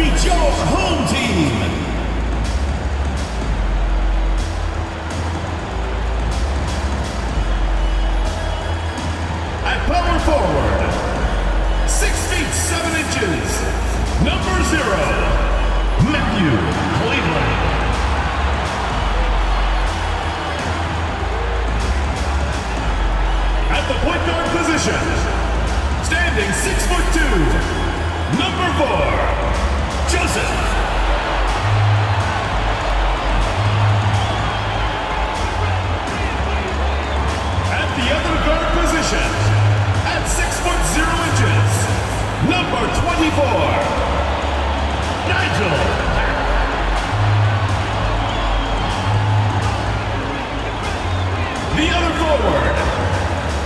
meet your home team. At power forward, 6 feet 7 inches, number 0, Matthew Cleveland. At the point guard position, standing 6'2", number 4, Joseph. At the other guard position, at 6'0" number 24, Nigel. The other forward,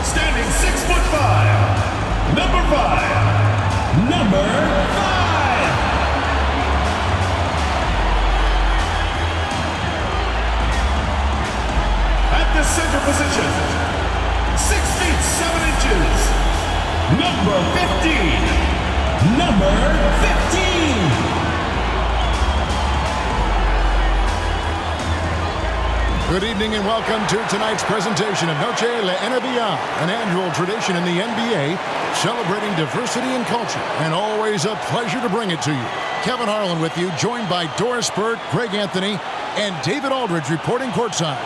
standing 6'5", number 5, number 5. At the center position, 6 feet 7 inches, number 15, number 15. Good evening and welcome to tonight's presentation of Noche La NBA, an annual tradition in the NBA celebrating diversity and culture, and always a pleasure to bring it to you. Kevin Harlan with you, joined by Doris Burt, Greg Anthony, and David Aldridge reporting courtside.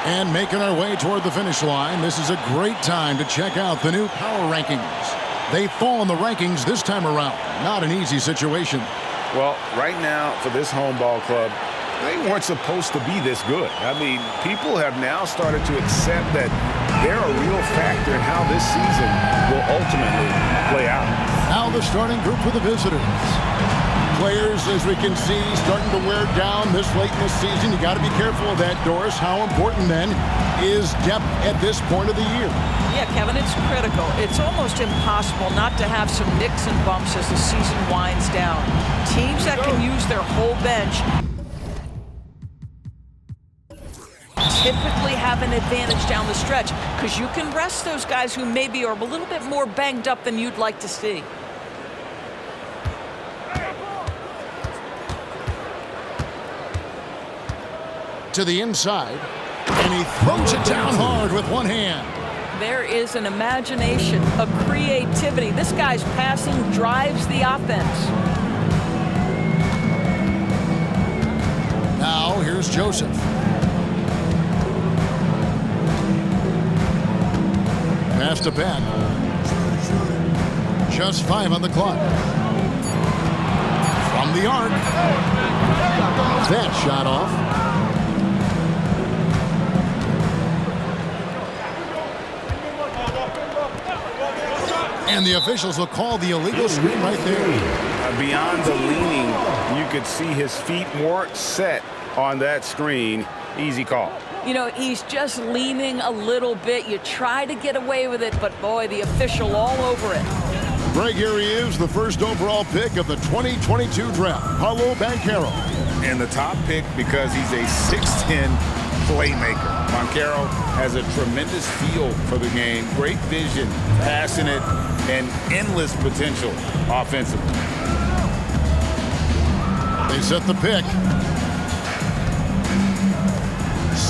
And making our way toward the finish line, this is a great time to check out the new power rankings. They fall in the rankings this time around. Not an easy situation. Well, right now, for this home ball club, they weren't supposed to be this good. I mean, people have now started to accept that they're a real factor in how this season will ultimately play out. Now the starting group for the visitors. Players, as we can see, starting to wear down this late in the season. You got to be careful of that, Doris. How important, then, is depth at this point of the year? Yeah, Kevin, it's critical. It's almost impossible not to have some nicks and bumps as the season winds down. Teams that can use their whole bench typically have an advantage down the stretch because you can rest those guys who maybe are a little bit more banged up than you'd like to see. To the inside, and he throws it down hard with one hand. There is an imagination, a creativity. This guy's passing drives the offense. Now here's Joseph. Pass to back. Just 5 on the clock. From the arc. That shot off. And the officials will call the illegal screen right there. Beyond the leaning, you could see his feet weren't set on that screen. Easy call. You know, he's just leaning a little bit. You try to get away with it, but boy, the official all over it. Greg, here he is, the first overall pick of the 2022 draft, Paolo Banchero. And the top pick because he's a 6'10" playmaker. Banchero has a tremendous feel for the game, great vision, passing it, and endless potential offensively. They set the pick.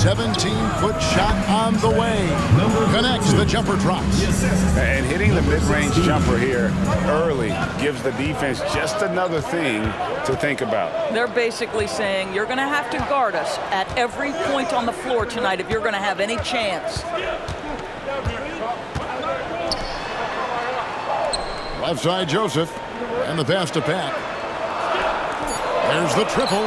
17-foot shot on the way. Connects, the jumper drops. And hitting the mid-range jumper here early gives the defense just another thing to think about. They're basically saying you're going to have to guard us at every point on the floor tonight if you're going to have any chance. Left side, Joseph. And the pass to Pat. There's the triple.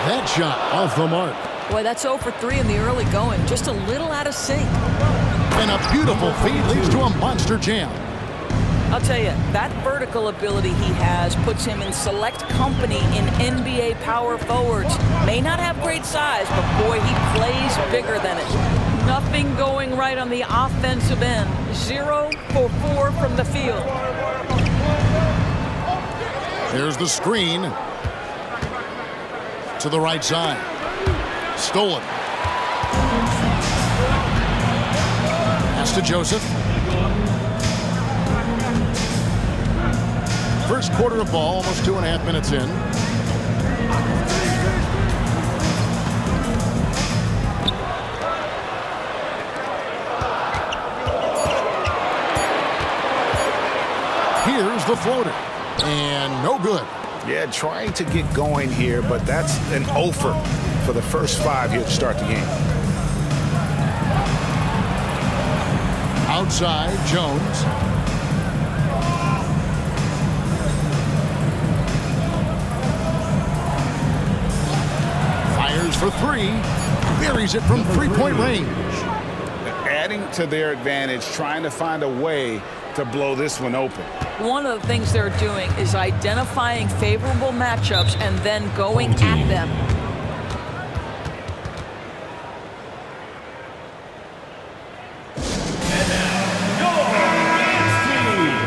That shot off the mark. Boy, that's 0 for 3 in the early going. Just a little out of sync. And a beautiful feed leads to a monster jam. I'll tell you, that vertical ability he has puts him in select company in NBA power forwards. May not have great size, but boy, he plays bigger than it. Nothing going right on the offensive end. 0 for 4 from the field. There's the screen. To the right side. Stolen. Pass to Joseph. last quarter of ball, almost 2.5 minutes in. Here's the floater. And no good. Yeah, trying to get going here, but that's an offer for the first 5 here to start the game. Outside, Jones. Fires for 3. Buries it from three-point range. Adding to their advantage, trying to find a way to blow this one open. One of the things they're doing is identifying favorable matchups and then going at them.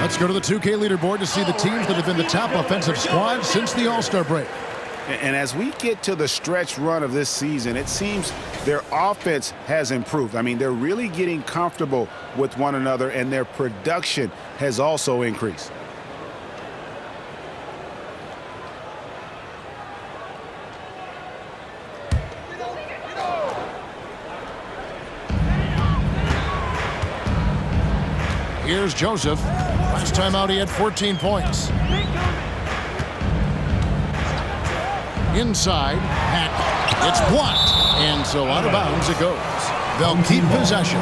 Let's go to the 2K leaderboard to see the teams that have been the top offensive squad since the All-Star break. And as we get to the stretch run of this season, it seems their offense has improved. I mean, they're really getting comfortable with one another, and their production has also increased. Here's Joseph. Last time out, he had 14 points. Inside, it's blocked, and so out of bounds it goes. They'll keep possession.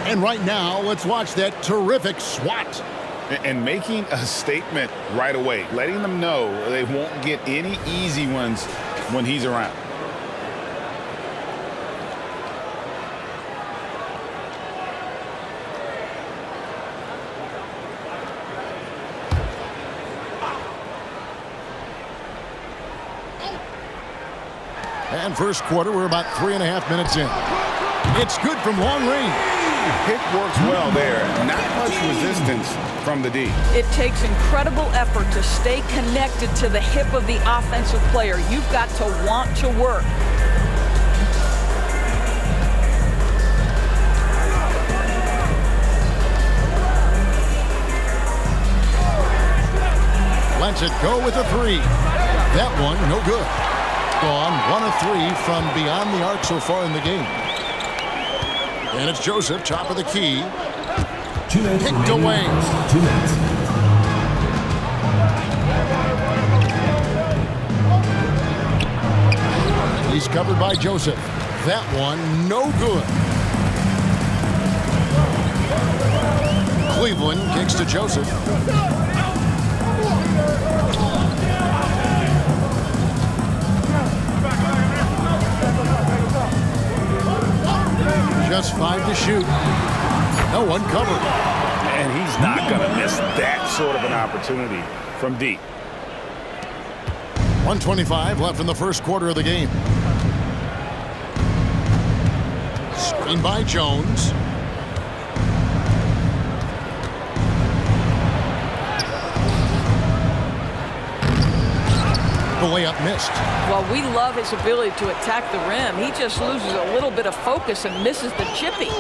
And right now, let's watch that terrific swat. And making a statement right away, letting them know they won't get any easy ones when he's around. And first quarter, we're about 3.5 minutes in. It's good from long range. Pick works well there. Not much resistance from the D. It takes incredible effort to stay connected to the hip of the offensive player. You've got to want to work. Lets it go with a 3. That one, no good. Gone 1 of 3 from beyond the arc so far in the game. And it's Joseph, top of the key. 2 minutes Kicked away. 2 minutes. He's covered by Joseph. That one, no good. Cleveland kicks to Joseph. Just 5 to shoot. No one covered. And he's not going to miss that sort of an opportunity from deep. 1:25 left in the first quarter of the game. Screen by Jones. The layup missed. Well, we love his ability to attack the rim. He just loses a little bit of focus and misses the chippy.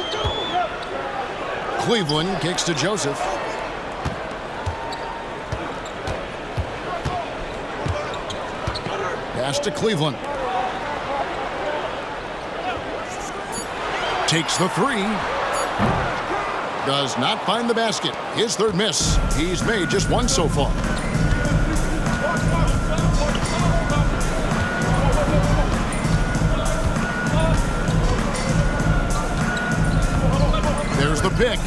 Cleveland kicks to Joseph. Pass to Cleveland. Takes the 3. Does not find the basket. His third miss. He's made just 1 so far. There's the pick.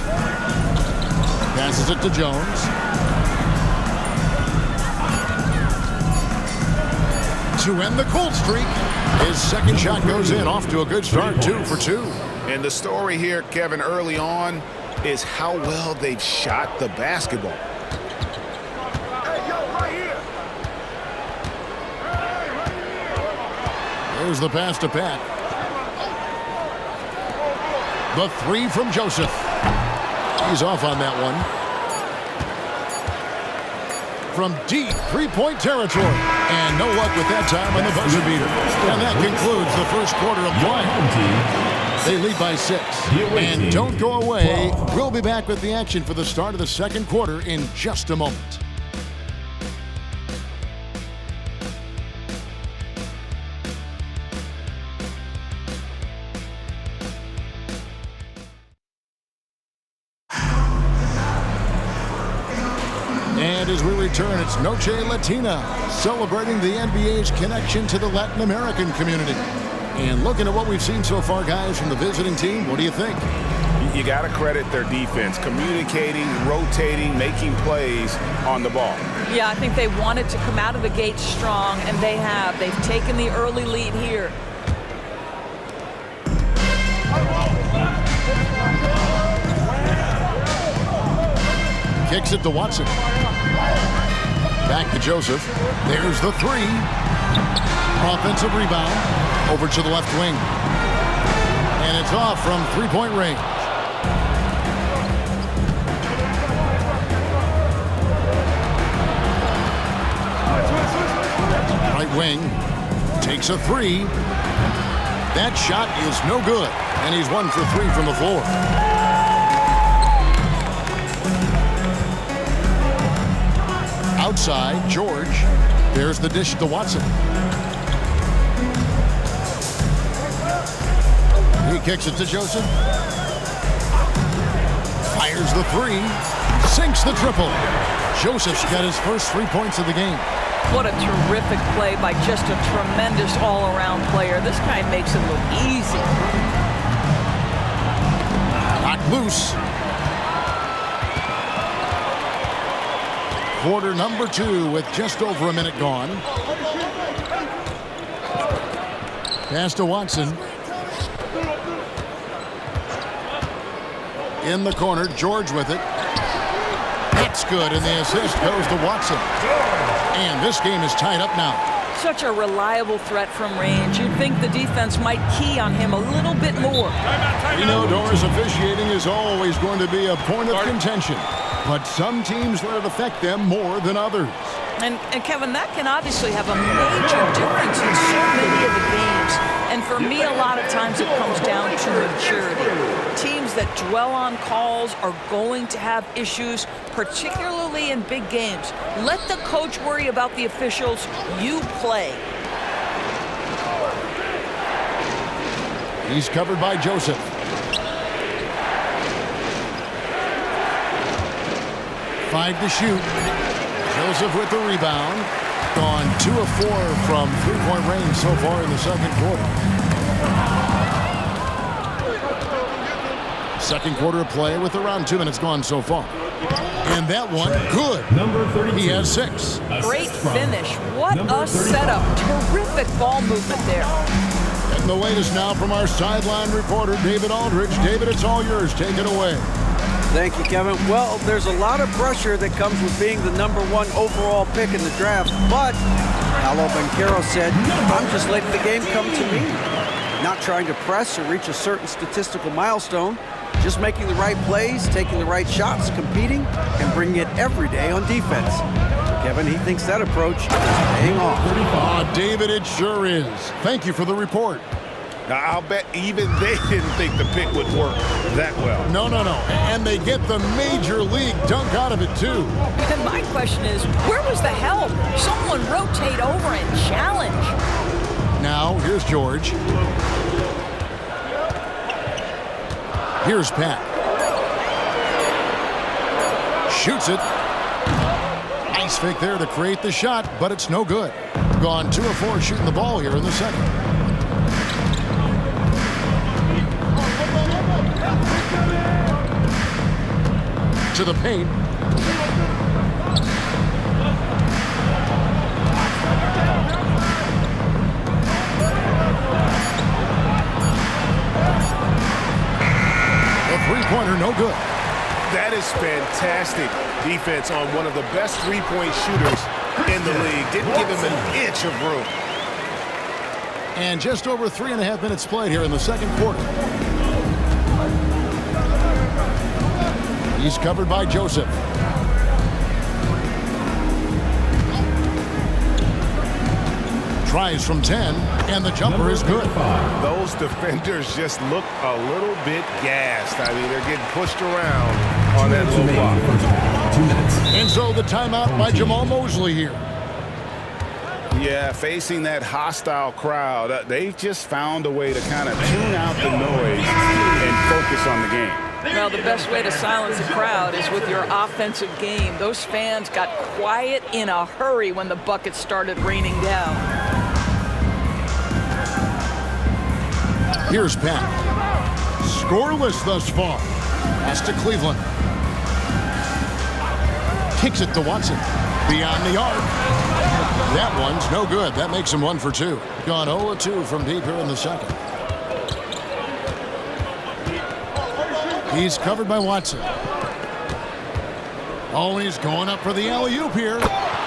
Passes it to Jones. To end the cold streak. His second shot goes in, off to a good start, 2 for 2. And the story here, Kevin, early on is how well they've shot the basketball. There's the pass to Pat. The 3 from Joseph. He's off on that one. From deep three-point territory. And no luck with that time on the buzzer beater. And that concludes the first quarter of play. They lead by 6. And don't go away. We'll be back with the action for the start of the second quarter in just a moment. And as we return, it's Noche Latina, celebrating the NBA's connection to the Latin American community. And looking at what we've seen so far, guys, from the visiting team, what do you think? You got to credit their defense, communicating, rotating, making plays on the ball. Yeah, I think they wanted to come out of the gate strong, and they have. They've taken the early lead here. Kicks it to Watson. Back to Joseph. There's the three. Offensive rebound. Over to the left wing. And it's off from three-point range. Right wing. Takes a three. That shot is no good. And he's 1 for 3 from the floor. Outside, George. There's the dish to Watson. He kicks it to Joseph. Fires the three. Sinks the triple. Joseph's got his first 3 points of the game. What a terrific play by just a tremendous all-around player. This guy makes it look easy. Knocked loose. Quarter number 2 with just over a minute gone. Pass to Watson. In the corner, George with it. That's good, and the assist goes to Watson. And this game is tied up now. Such a reliable threat from range. You'd think the defense might key on him a little bit more. You know, Doris, officiating is always going to be a point of contention. But some teams let it affect them more than others. And Kevin, that can obviously have a major difference in so many of the games. And for me, a lot of times it comes down to maturity. Teams that dwell on calls are going to have issues, particularly in big games. Let the coach worry about the officials. You play. He's covered by Joseph. Five to shoot. Joseph with the rebound. Gone 2 of 4 from three-point range so far in the second quarter. Second quarter of play with around 2 minutes gone so far. And that one, good. Number 32. He has 6. Great finish. What a setup. Terrific ball movement there. And the latest now from our sideline reporter, David Aldridge. David, it's all yours. Take it away. Thank you, Kevin. Well, there's a lot of pressure that comes with being the #1 overall pick in the draft, but Paolo Banchero said, I'm just letting the game come to me. Not trying to press or reach a certain statistical milestone, just making the right plays, taking the right shots, competing, and bringing it every day on defense. Kevin, he thinks that approach is paying off. Oh, David, it sure is. Thank you for the report. Now, I'll bet even they didn't think the pick would work that well. No. And they get the major league dunk out of it, too. And my question is, where was the help? Someone rotate over and challenge. Now, here's George. Here's Pat. Shoots it. Nice fake there to create the shot, but it's no good. Gone 2 of 4 shooting the ball here in the second. To the paint. The three-pointer, no good. That is fantastic defense on one of the best three-point shooters in the league. Didn't give him an inch of room. And just over 3.5 minutes played here in the second quarter. He's covered by Joseph. Tries from 10, and the jumper is good. Those defenders just look a little bit gassed. I mean, they're getting pushed around on that low block. 2 minutes. And so the timeout by Jamal Mosley here. Yeah, facing that hostile crowd, they've just found a way to kind of tune out the noise and focus on the game. Well, the best way to silence a crowd is with your offensive game. Those fans got quiet in a hurry when the buckets started raining down. Here's Pat. Scoreless thus far. Pass to Cleveland. Kicks it to Watson. Beyond the arc. That one's no good. That makes him 1 for 2. Gone 0-2 from deep here in the second. He's covered by Watson. Oh, he's going up for the alley-oop here.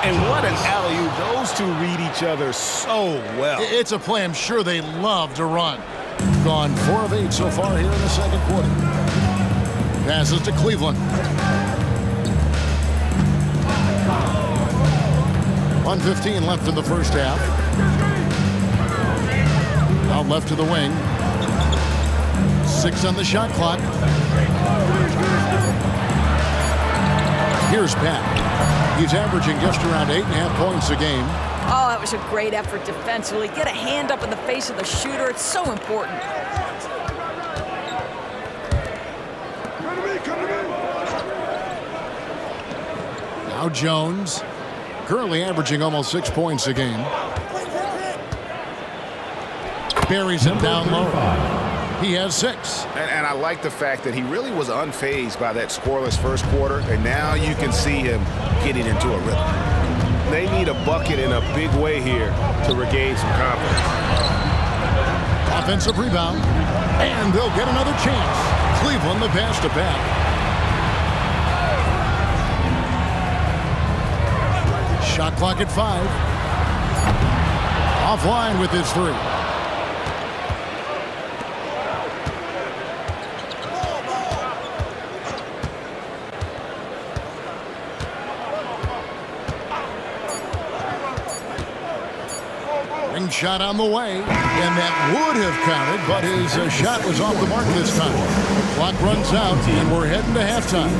And what an alley-oop. Those two read each other so well. It's a play I'm sure they love to run. Gone 4 of 8 so far here in the second quarter. Passes to Cleveland. 1:15 left in the first half. Out left to the wing. 6 on the shot clock. Here's Pat. He's averaging just around 8.5 points a game. Oh, that was a great effort defensively. Get a hand up in the face of the shooter. It's so important. Now Jones. Currently averaging almost 6 points a game. Buries him down low. He has 6. And I like the fact that he really was unfazed by that scoreless first quarter, and now you can see him getting into a rhythm. They need a bucket in a big way here to regain some confidence. Offensive rebound, and they'll get another chance. Cleveland the pass to Pat. Shot clock at 5. Offline with his 3. Ring shot on the way, and that would have counted, but his shot was off the mark this time. Clock runs out, and we're heading to halftime.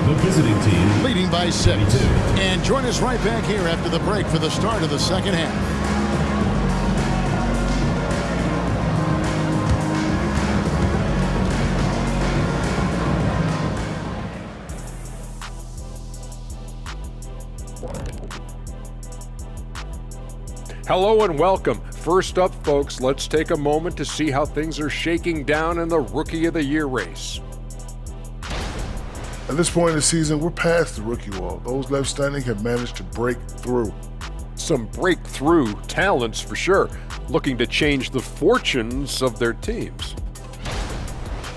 The visiting team Leading by 6. And join us right back here after the break for the start of the second half. Hello and welcome. First up, folks, let's take a moment to see how things are shaking down in the Rookie of the Year race. At this point in the season, we're past the rookie wall. Those left standing have managed to break through. Some breakthrough talents for sure, looking to change the fortunes of their teams.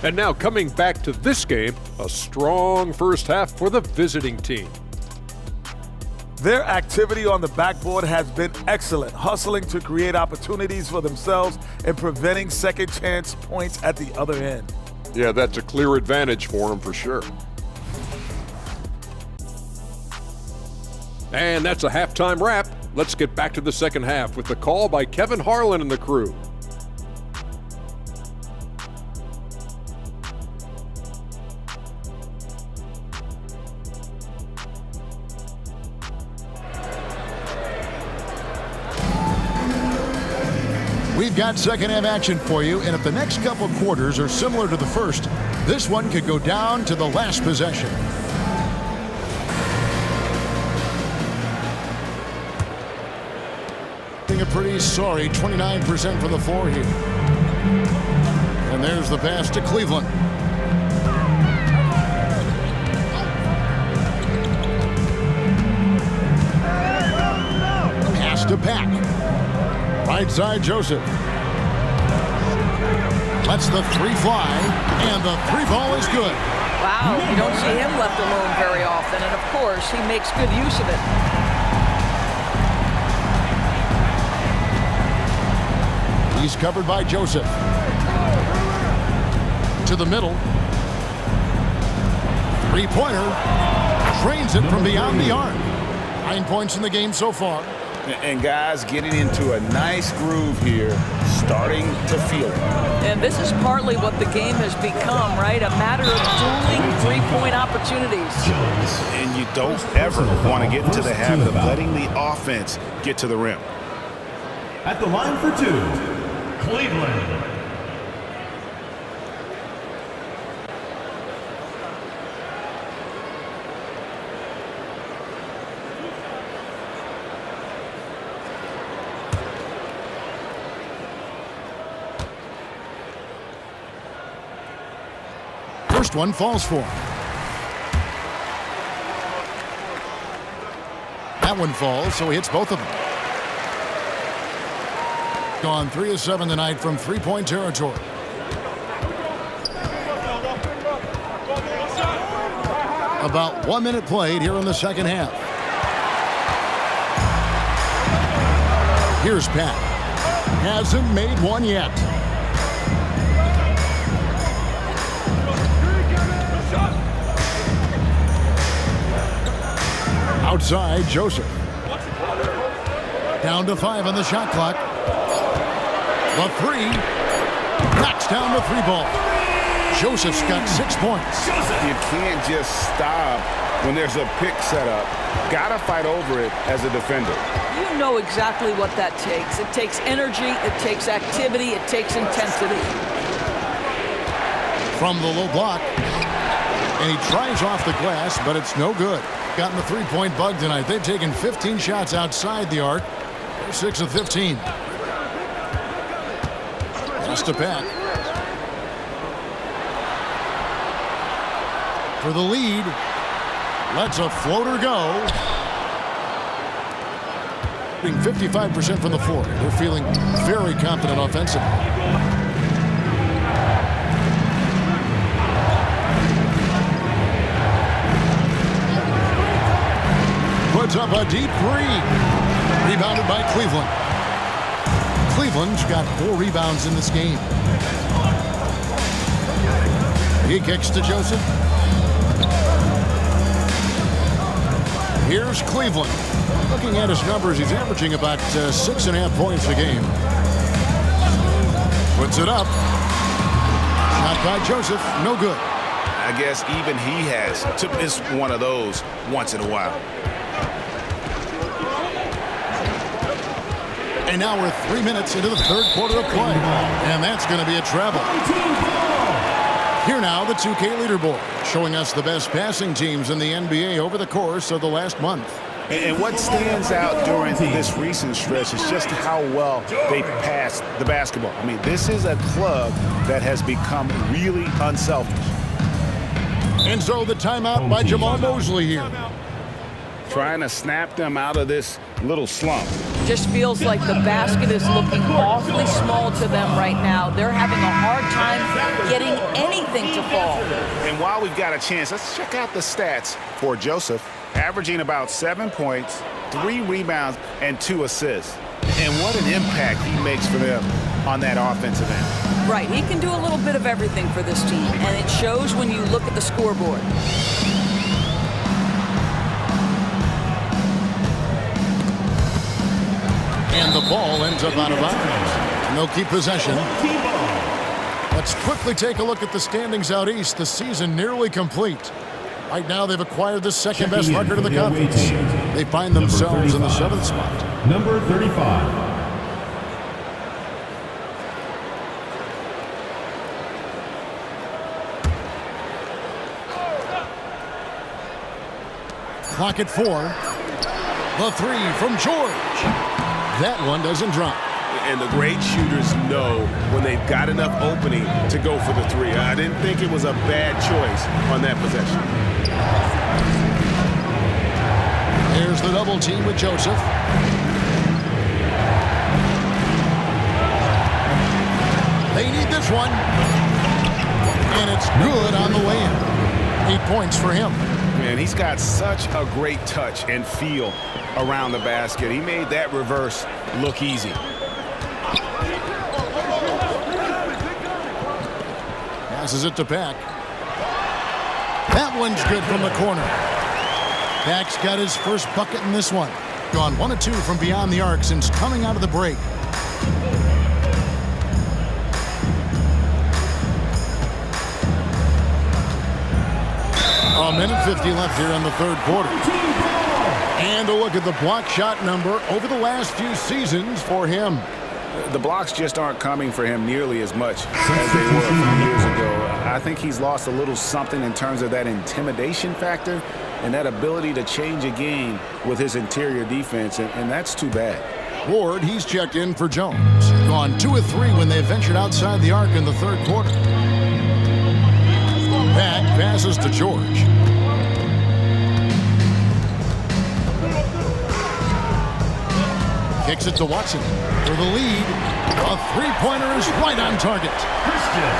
And now coming back to this game, a strong first half for the visiting team. Their activity on the backboard has been excellent, hustling to create opportunities for themselves and preventing second chance points at the other end. Yeah, that's a clear advantage for them for sure. And that's a halftime wrap. Let's get back to the second half with the call by Kevin Harlan and the crew. We've got second half action for you, and if the next couple quarters are similar to the first, this one could go down to the last possession. A pretty sorry 29% for the floor here. And there's the pass to Cleveland. Pass to Pack. Right side, Joseph. Lets the 3 fly, and the 3 ball is good. Wow, you don't see him left alone very often, and of course, he makes good use of it. He's covered by Joseph. To the middle. 3-pointer. Trains it from beyond the arc. 9 points in the game so far. And guys getting into a nice groove here, starting to feel it. And this is partly what the game has become, right? A matter of dueling 3-point opportunities. And you don't ever want to get into the habit of letting the offense get to the rim. at the line for 2, Cleveland. First one falls for him. That one falls, so he hits both of them. Gone 3 of 7 tonight from three-point territory. About 1 minute played here in the second half. Here's Pat. Hasn't made one yet. Outside, Joseph. Down to 5 on the shot clock. The three. Knocks down the three ball. Joseph's got 6 points. You can't just stop when there's a pick set up. Gotta fight over it as a defender. You know exactly what that takes. It takes energy, it takes activity, it takes intensity. From the low block. And he tries off the glass, but it's no good. Gotten the three-point bug tonight. They've taken 15 shots outside the arc. They're 6 of 15. Just a Pat. For the lead. Lets a floater go. Being 55% from the floor. They're feeling very confident offensively. Puts up a deep three. Rebounded by Cleveland. Cleveland's got 4 rebounds in this game. He kicks to Joseph. Here's Cleveland. Looking at his numbers, he's averaging about 6.5 points a game. Puts it up. Shot by Joseph. No good. I guess even he has to miss one of those once in a while. And now we're 3 minutes into the third quarter of play. And that's going to be a travel. Here now, the 2K leaderboard, showing us the best passing teams in the NBA over the course of the last month. And what stands out during this recent stretch is just how well they passed the basketball. I mean, this is a club that has become really unselfish. And so the timeout by Jamal Mosley here. Trying to snap them out of this little slump. Just feels like the basket is looking awfully small to them right now. They're having a hard time getting anything to fall. And while we've got a chance, let's check out the stats for Joseph. Averaging about 7 points, 3 rebounds, and 2 assists. And what an impact he makes for them on that offensive end. Right, he can do a little bit of everything for this team, and it shows when you look at the scoreboard. And the ball ends up out of bounds. And they'll keep possession. Let's quickly take a look at the standings out east. The season nearly complete. Right now, they've acquired the second-best record in the conference. They find themselves in the 7th spot. Number 35. Clock at 4. The three from George. That one doesn't drop. And the great shooters know when they've got enough opening to go for the three. I didn't think it was a bad choice on that possession. Here's the double team with Joseph. They need this one. And it's good on the way in. 8 points for him. Man, he's got such a great touch and feel around the basket. He made that reverse look easy. Passes it to Pack. That one's good from the corner. Pack's got his first bucket in this one. Gone 1 of 2 from beyond the arc since coming out of the break. A minute 50 left here in the third quarter. And a look at the block shot number over the last few seasons for him. The blocks just aren't coming for him nearly as much as they were a few years ago. I think he's lost a little something in terms of that intimidation factor and that ability to change a game with his interior defense, and that's too bad. Ward, he's checked in for Jones. Gone 2 of 3 when they ventured outside the arc in the third quarter. Pack passes to George. Kicks it to Watson for the lead. A three-pointer is right on target.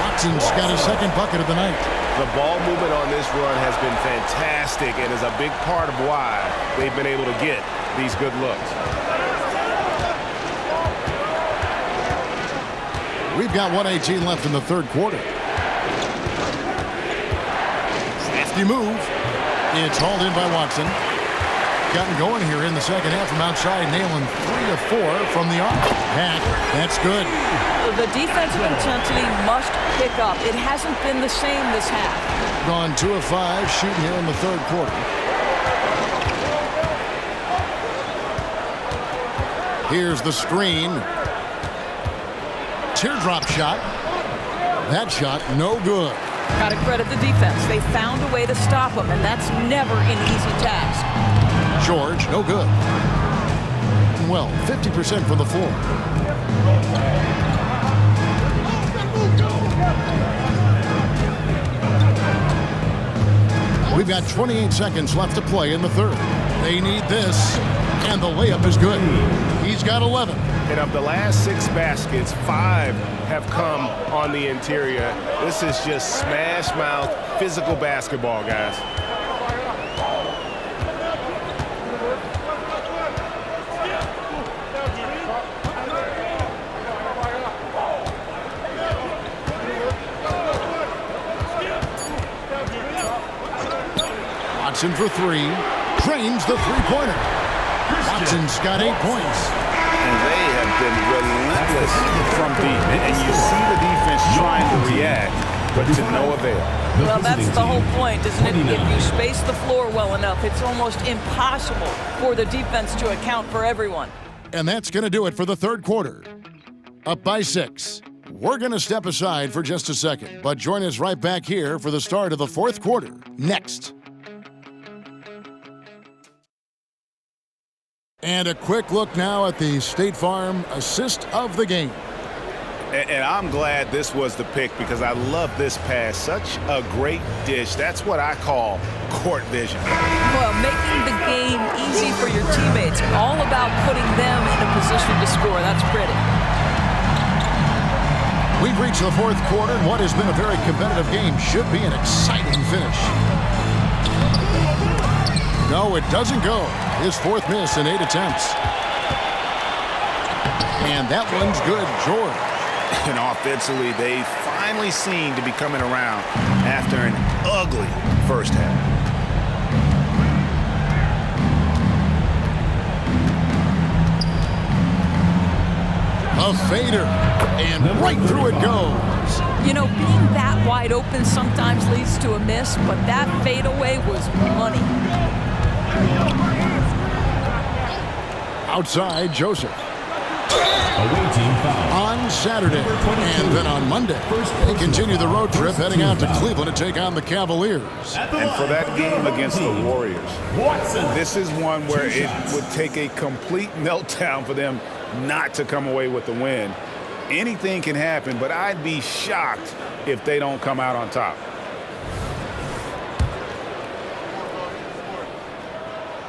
Watson's got his second bucket of the night. The ball movement on this run has been fantastic and is a big part of why they've been able to get these good looks. We've got 1:18 left in the third quarter. Safety move. It's hauled in by Watson. Gotten going here in the second half from outside, nailing 3 of 4 from the arc. That's good. The defensive intensity must pick up. It hasn't been the same this half. Gone 2 of 5 shooting here in the third quarter. Here's the screen. Teardrop shot. That shot, no good. Got to credit the defense. They found a way to stop him, and that's never an easy task. George, no good. Well, 50% from the floor. We've got 28 seconds left to play in the third. They need this, and the layup is good. He's got 11. And of the last 6 baskets, 5 have come on the interior. This is just smash mouth physical basketball, guys. Watson for 3. Trains the three-pointer. Watson's got 8 points. And they have been relentless from deep. And you see the defense trying to react, but to no avail. Well, that's the whole point, isn't it? If you space the floor well enough, it's almost impossible for the defense to account for everyone. And that's going to do it for the third quarter. Up by 6. We're going to step aside for just a second, but join us right back here for the start of the fourth quarter next. And a quick look now at the State Farm assist of the game. And I'm glad this was the pick because I love this pass. Such a great dish. That's what I call court vision. Well, making the game easy for your teammates. All about putting them in a position to score. That's pretty. We've reached the fourth quarter, and what has been a very competitive game should be an exciting finish. No, it doesn't go. His fourth miss in 8 attempts. And that one's good, George. And offensively, they finally seem to be coming around after an ugly first half. A fader, and right through it goes. You know, being that wide open sometimes leads to a miss, but that fadeaway was money. Outside, Joseph. Away team foul. On Saturday, and then on Monday, they continue the road trip heading out to Cleveland to take on the Cavaliers. And for that game against the Warriors, this is one where it would take a complete meltdown for them not to come away with the win. Anything can happen, but I'd be shocked if they don't come out on top.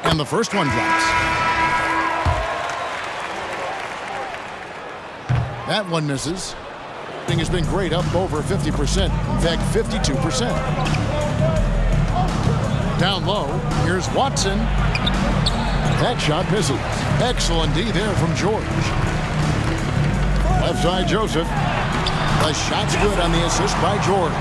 And the first one drops. That one misses. Thing has been great, up over 50%. In fact, 52%. Down low, here's Watson. That shot misses. Excellent D there from George. Left side, Joseph. The shot's good on the assist by George.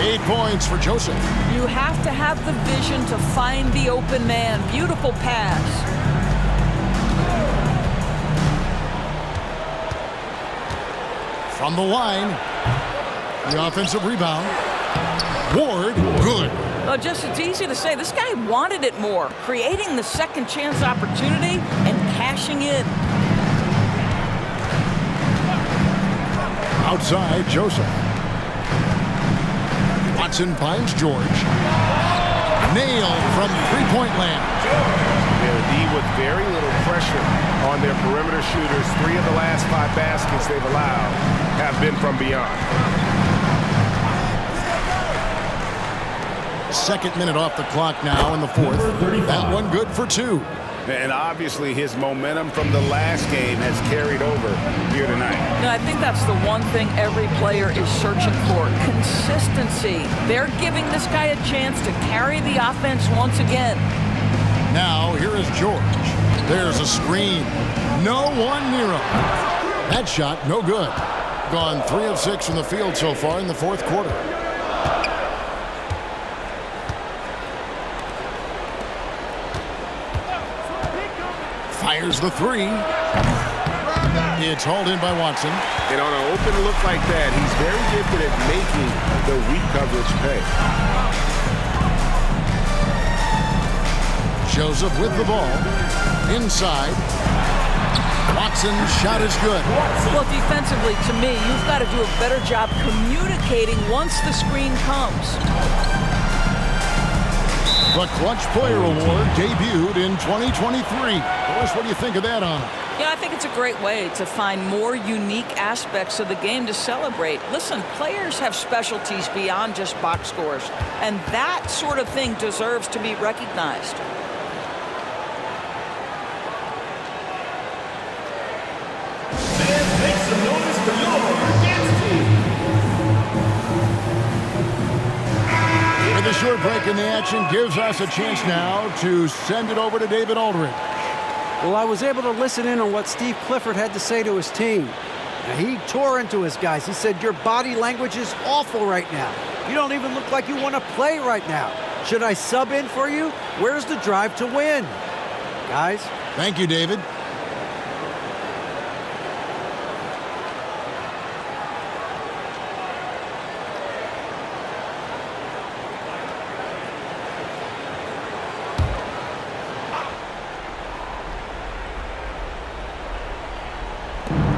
8 points for Joseph. You have to have the vision to find the open man. Beautiful pass. From the line, the offensive rebound. Ward, good. Well, just it's easy to say. This guy wanted it more, creating the second chance opportunity and cashing in. Outside, Joseph. Watson finds George. Nailed from three-point land. Their D with very little pressure on their perimeter shooters. 3 of the last 5 baskets they've allowed have been from beyond. Second minute off the clock now in the fourth. That one good for 2. And obviously his momentum from the last game has carried over here tonight. I think that's the one thing every player is searching for, consistency. They're giving this guy a chance to carry the offense once again. Now here is George. There's a screen. No one near him. That shot, no good. Gone 3 of 6 from the field so far in the fourth quarter. Fires the 3. It's hauled in by Watson. And on an open look like that, he's very gifted at making the weak coverage pay. Joseph with the ball. Inside. Watson's shot is good. Well, defensively, to me, you've got to do a better job communicating once the screen comes. The Clutch Player Award debuted in 2023. Boris, what do you think of that honor? I think it's a great way to find more unique aspects of the game to celebrate. Listen, players have specialties beyond just box scores, and that sort of thing deserves to be recognized. Make some noise for your dance team. With a short break in the action gives us a chance now to send it over to David Aldridge. Well, I was able to listen in on what Steve Clifford had to say to his team. Now, he tore into his guys. He said, your body language is awful right now. You don't even look like you want to play right now. Should I sub in for you? Where's the drive to win? Guys? Thank you, David.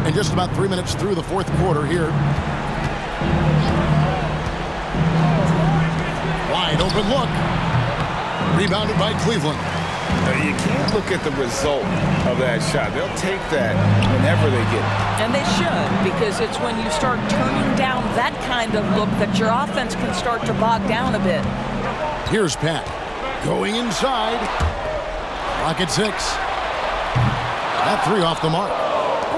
And just about 3 minutes through the fourth quarter here. Wide open look. Rebounded by Cleveland. You can't look at the result of that shot. They'll take that whenever they get it. And they should, because it's when you start turning down that kind of look that your offense can start to bog down a bit. Here's Pat. Going inside. Clock at 6. That 3 off the mark.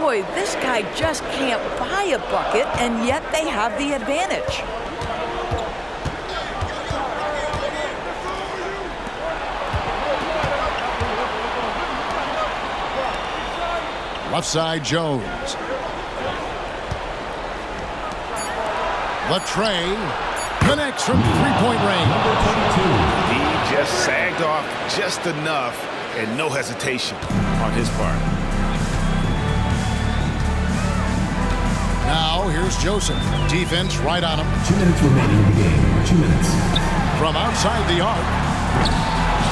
Boy, this guy just can't buy a bucket, and yet they have the advantage. Left side, Jones. Latrey connects from three-point range. He just sagged off just enough and no hesitation on his part. Now, here's Joseph. Defense right on him. 2 minutes remaining in the game. 2 minutes. From outside the arc.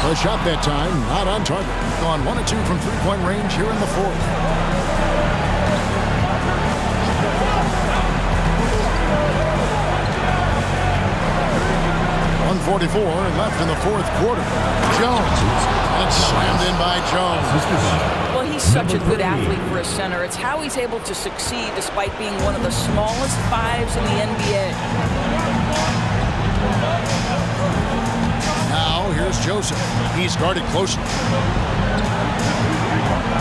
A shot that time, not on target. Gone 1 of 2 from three-point range here in the fourth. .144 left in the fourth quarter. Jones. And it's slammed in by Jones. Well, he's such a good athlete for a center. It's how he's able to succeed despite being one of the smallest 5s in the NBA. Now, here's Joseph. He's guarded closely.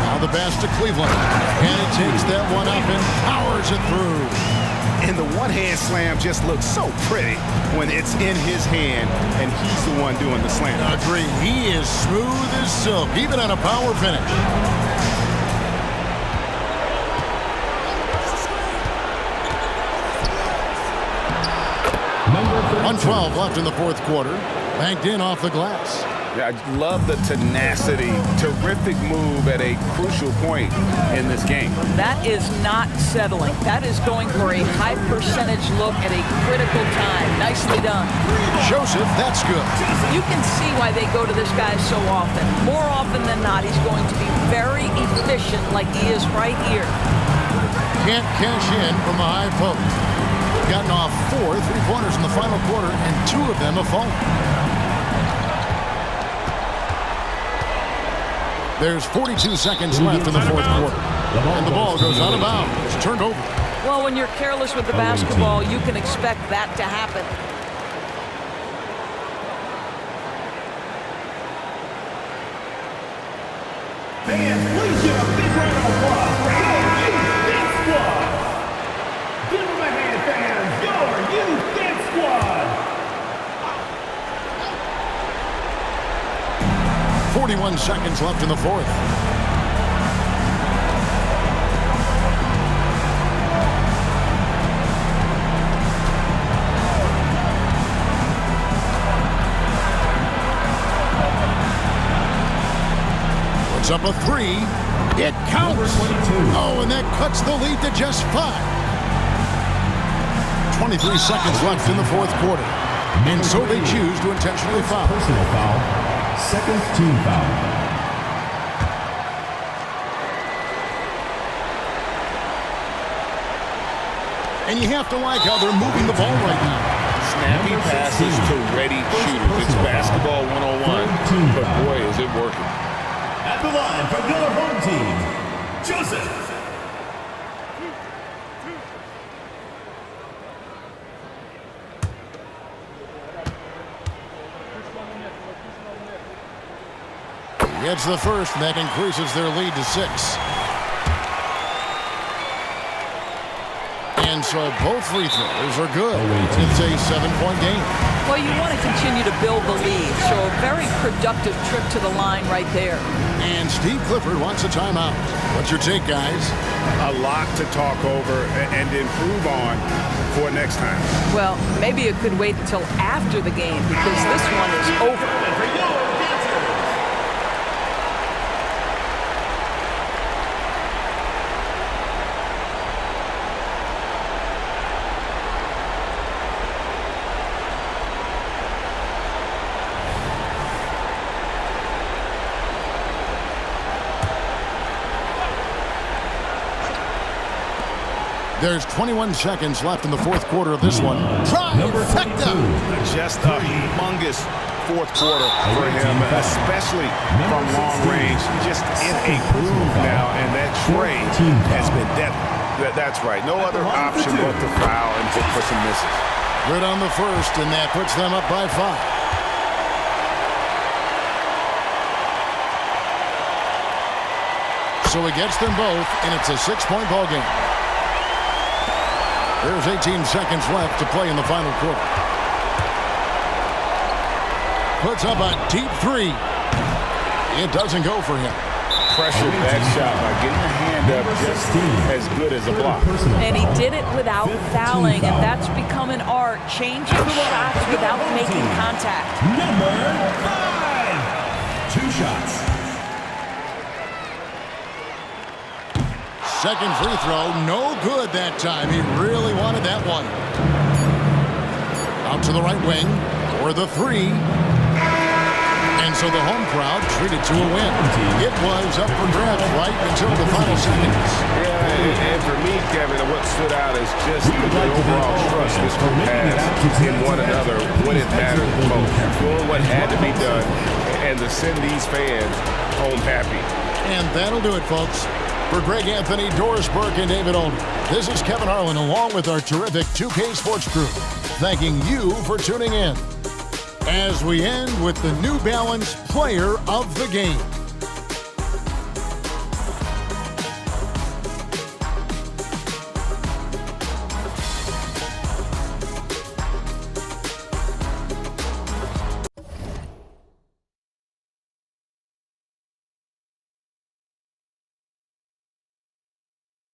Now the pass to Cleveland. And he takes that one up and powers it through. And the one-hand slam just looks so pretty when it's in his hand and he's the one doing the slam. Agree. He is smooth as silk, even on a power finish. Number 1:12 left in the fourth quarter. Banked in off the glass. Yeah, I love the tenacity. Terrific move at a crucial point in this game. That is not settling. That is going for a high percentage look at a critical time. Nicely done. Joseph, that's good. You can see why they go to this guy so often. More often than not, he's going to be very efficient like he is right here. Can't cash in from the high post. Gotten off 4 3-pointers in the final quarter, and 2 of them have fallen. There's 42 seconds left in the fourth quarter. And the ball goes out of bounds. It's turned over. Well, when you're careless with the basketball, you can expect that to happen. Fans, please give a big round of applause for your Youth Dance Squad. Give them a hand, fans. Your Youth Dance Squad. 41 seconds left in the fourth. Puts up a three. It counts. Oh, and that cuts the lead to just 5. 23 seconds left in the fourth quarter. And so they choose to intentionally foul. Personal foul. Second team foul. And you have to like how they're moving the ball right now. Snappy passes to ready shooters. It's basketball 101, but boy, is it working. At the line for your home team, Joseph. Gets the first, and that increases their lead to 6. And so both free throws are good. It's a 7-point game. Well, you want to continue to build the lead, so a very productive trip to the line right there. And Steve Clifford wants a timeout. What's your take, guys? A lot to talk over and improve on for next time. Well, maybe it could wait until after the game because this one is over. There's 21 seconds left in the fourth quarter of this one. Trifecta! Just a humongous fourth quarter for him, especially from long range. Just in a groove now, and that tray has been deadly. That's right. No other option but to foul and look for some misses. Good on the first, and that puts them up by 5. So he gets them both, and it's a 6-point ball game. There's 18 seconds left to play in the final quarter. Puts up a deep 3. It doesn't go for him. Pressured that shot by getting the hand up just as good as a block. And he did it without fouling, and that's become an art. Changing shots without making contact. Number 5. 2 shots. Second free throw, no good that time. He really wanted that one. Out to the right wing for the 3. And so the home crowd treated to a win. It was up for grabs right until the final seconds. Yeah, and for me, Kevin, what stood out is just the overall trust this group has in one another when it mattered the most. Doing what had to be done and to send these fans home happy. And that'll do it, folks. For Greg Anthony, Doris Burke, and David Olney, this is Kevin Harlan along with our terrific 2K Sports crew, thanking you for tuning in as we end with the New Balance Player of the Game.